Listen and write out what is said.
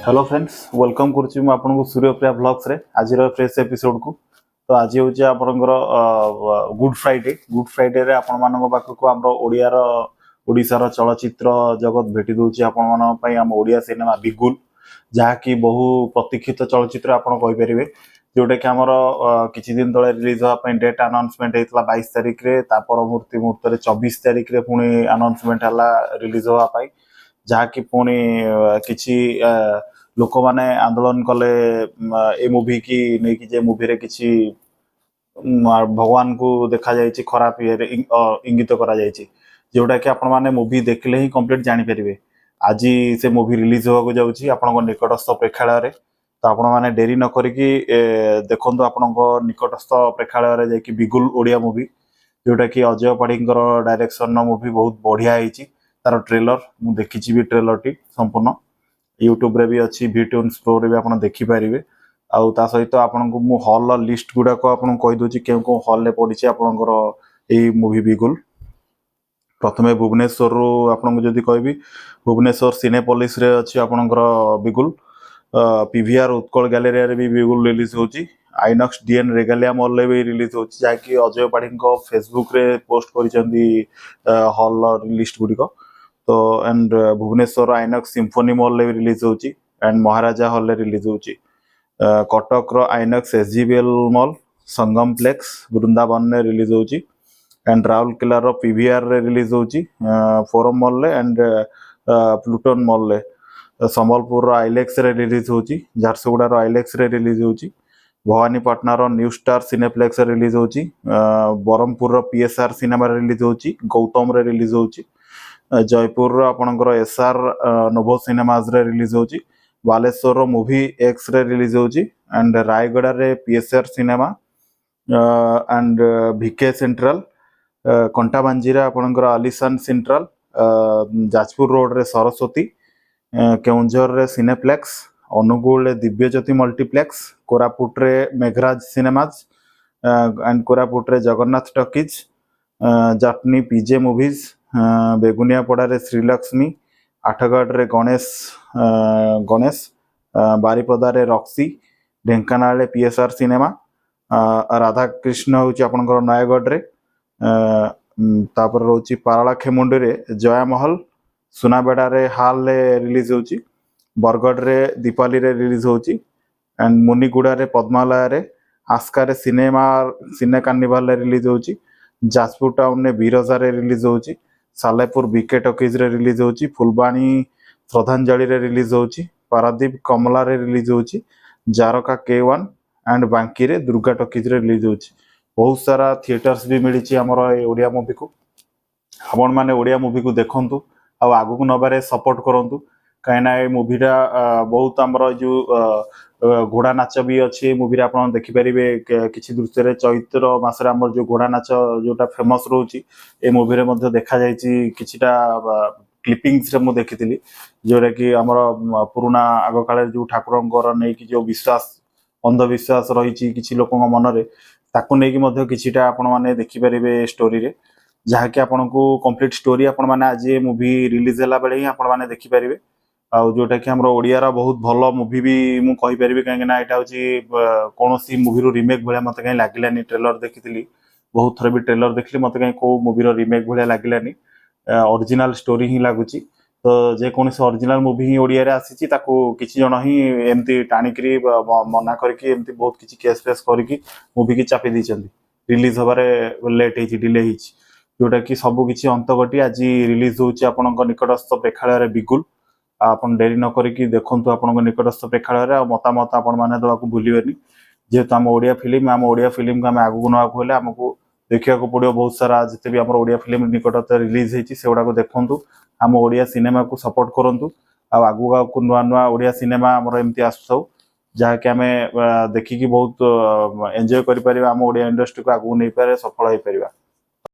Hello friends welcome करुच्ची मु आपन को सूर्यप्रिया ब्लॉग्स रे आज फ्रेश एपिसोड को। तो आज हूँ आपनकर गुड फ्राइडे रे आपण मानक पाखक आम ओडिशार चलचित्र जगत भेटी दूची आपण मान पई आम ओडिया सिनेमा बिगुल जहाँकि बहु प्रतीक्षित चलचित्र आपण कहि परिबे जोटा कि आमर किछि दिन तळे रिलीज होआ पई डेट अनाउंसमेंट हेतला 22 तारिख रे ता परवर्ती मुहूर्त रे 24 तारिख रे पुणी अनाउंसमेंट हला रिलीज होआ पई जहाँकि पुणी किछि लोक माने आंदोलन कले ए मूवी की नहीं कि जे मूवी रे किछि भगवान को देखा जाइछि खराब ये इंगित करा जाइछि जोटा कि आपण माने मूवी देखले ही कंप्लीट जानि परिबे। आज से मूवी रिलीज होगा जाउछि आपन निकटस्थ प्रेक्षालय रे तो आपण माने देरी न करिकि देखंतु आपन निकटस्थ प्रेक्षालय रे जे बिगुल ओडिया मूवी जोटा कि अजय पाढ़ीकर डायरेक्शन मूवी बहुत बढ़िया होइछि। तार ट्रेलर मु देखिछि भी ट्रेलर टी संपूर्ण यूट्यूब रे भी अच्छी वीट्यून्स प्रो रे भी आपन देखि पारिबे। आउ ता सहित आपन को मु हॉल लिस्ट गुडा को आपन कहि दोछि केउ हॉल ले पडिछि आपनकर एई मूवी बिगुल। प्रथमे भुवनेश्वर रो आपन को जदी कहबी भुवनेश्वर सिनेपोलिस रे अछि आपनकर बिगुल। पीवीआर उत्कल गैलेरिया रे भी बिगुल रिलीज होछि। आइनॉक्स डीएन रेगालिया मॉल रे भी रिलीज होछि जाकि अजय पाढ़ी को फेसबुक रे पोस्ट करिसेंदी हॉल लिस्ट गुडी को। तो and Bhubaneswar INOX symphony mall रे रिलीज होछि एंड महाराजा हॉल रे रिलीज होछि। कटक रो INOX SGBL mall Sangam plex Vrindavan रे रिलीज होछि एंड राउरकेला रो पीवीआर रे रिलीज होछि फोरम मॉल रे एंड प्लूटन मॉल रे। संबलपुर रो आइलेक्स रे रिलीज होछि झारसुगुड़ा रो आइलेक्स रे रिलीज होछि। भवानीपटना रो न्यू स्टार सिनेप्लेक्स रे रिलीज होछि। बरहमपुर रो पीएसआर सिनेमा रे रिलीज होछि गौतम रे रिलीज होछि। जयपुर रो आपनकर एसआर नोवो सिनेमाज रे रिलीज होछि। बालेश्वर रो मूवी एक्स रे रिलीज होछि एंड रायगड़ा रे पीएसआर सिनेमा एंड भिके सेंट्रल कंटाबांजीरा आपनकर आलिशान सेंट्रल जाजपुर रोड रे सरस्वती केउंझर रे सिनेप्लेक्स अनुगुल रे दिव्यज्योति मल्टीप्लेक्स कोरापुट रे मेघराज सिनेमाज एंड कोरापुट रे जगन्नाथ टॉकीज जटनी पीजे मूवीज बेगुनियापड़ा रे श्रीलक्ष्मी आठगढ़ रे गणेश बारिपदा रे रॉक्सी ढेंकानाल रे पीएसआर सिनेमा राधाकृष्ण होची आपनकर नयगढ़ रे तापर रोची पाराला खेमुंडी रे जयमहल सुनाबेड़ा रे हाल रे रिलीज होची। बरगढ़ रे दीपाली रे रिलीज होची एंड मुनिगुड़ा रे पद्मालय रे आस्का रे सिने कार्निवाल रे रिलीज होची। जाजपुर टाउन रे बीरजा रे रिलीज होची। सालेपुर बीके टॉकीज रे रिलीज होची। फुलबाणी श्रद्धांजलि रे रिलीज होची। पारादीप कमला रे रिलीज होची। जारका K1 एंड बांकी रे दुर्गा टॉकीज रे रिलीज होची। बहुत सारा थिएटर्स भी मिली हमर ओडिया मूवी को आपण माने ओडिया मूवी को देखंतु आ आगु को नबारे सपोर्ट करंतु काइना ए मूवीटा बहुत हमर जो घोड़ा नाच भी अच्छी मूवी आप देखि पारिबे किछि दृश्य रे चैत्र मासरे हमर जो घोड़ा नाच जोटा फेमस रहउची ए मूवी रे मध्ये देखा जायछि किछिटा क्लिपिंग्स रे मु देखिथिली जोटा कि हमर पुराना आगो काले जो ठाकुरंकर नै कि जो विश्वास अंधविश्वास रहिछि किछि लोकन मन रे ताकु नै कि मध्ये किछिटा आपण माने देखि पारिबे स्टोरी रे जहा कि आपण को कंप्लीट स्टोरी आपण माने आज ये मूवी रिलीज होला बेले ही आपण माने देखि पारिबे। आ जोटा कि हमर ओडिया रा बहुत भलो मूवी भी मु कहि परिबे काहे ना एटा होची कोनोसी मूवी रो रीमेक भले मते काई लागिलानी ट्रेलर देखिथिली बहुत थर भी ट्रेलर देखली मते काई को मूवी रो रीमेक भले लागिलानी ओरिजिनल स्टोरी ही लागुची। तो जे कोनोसी ओरिजिनल मूवी ही ओडिया रे आसीची ताको किछि जण ही एमती टाणीकरी मना करके एमती बहुत किछि केस फेस करके मूवी की चापी दैचंदी रिलीज होबारे लेट हेची डिले हेची जोटा कि सब किछि अंतगटी आज रिलीज होची आपनक निकटस्थ प्रेक्षालय रे बिगुल। आपन डेरी न करिकि देखंतु आपन निकटस्थ प्रेक्षालय रे मतामत आपन माने दवा को भूलिबेनी जेहेतु हम ओडिया फिल्म को हम आगु नवा को हेले हमको देखिया को पड़ियो बहुत सारा जते भी हमर ओडिया फिल्म निकटस्थ रिलीज हेची सेगुडा को देखंतु हम ओडिया सिनेमा को सपोर्ट करंतु आ आगु को नवा ओडिया सिनेमा हमर एमती आसौ जहा कि हमें देखि कि बहुत एन्जॉय करि परिबा हम ओडिया इंडस्ट्री को आगु नै पारे सफल होई परिबा।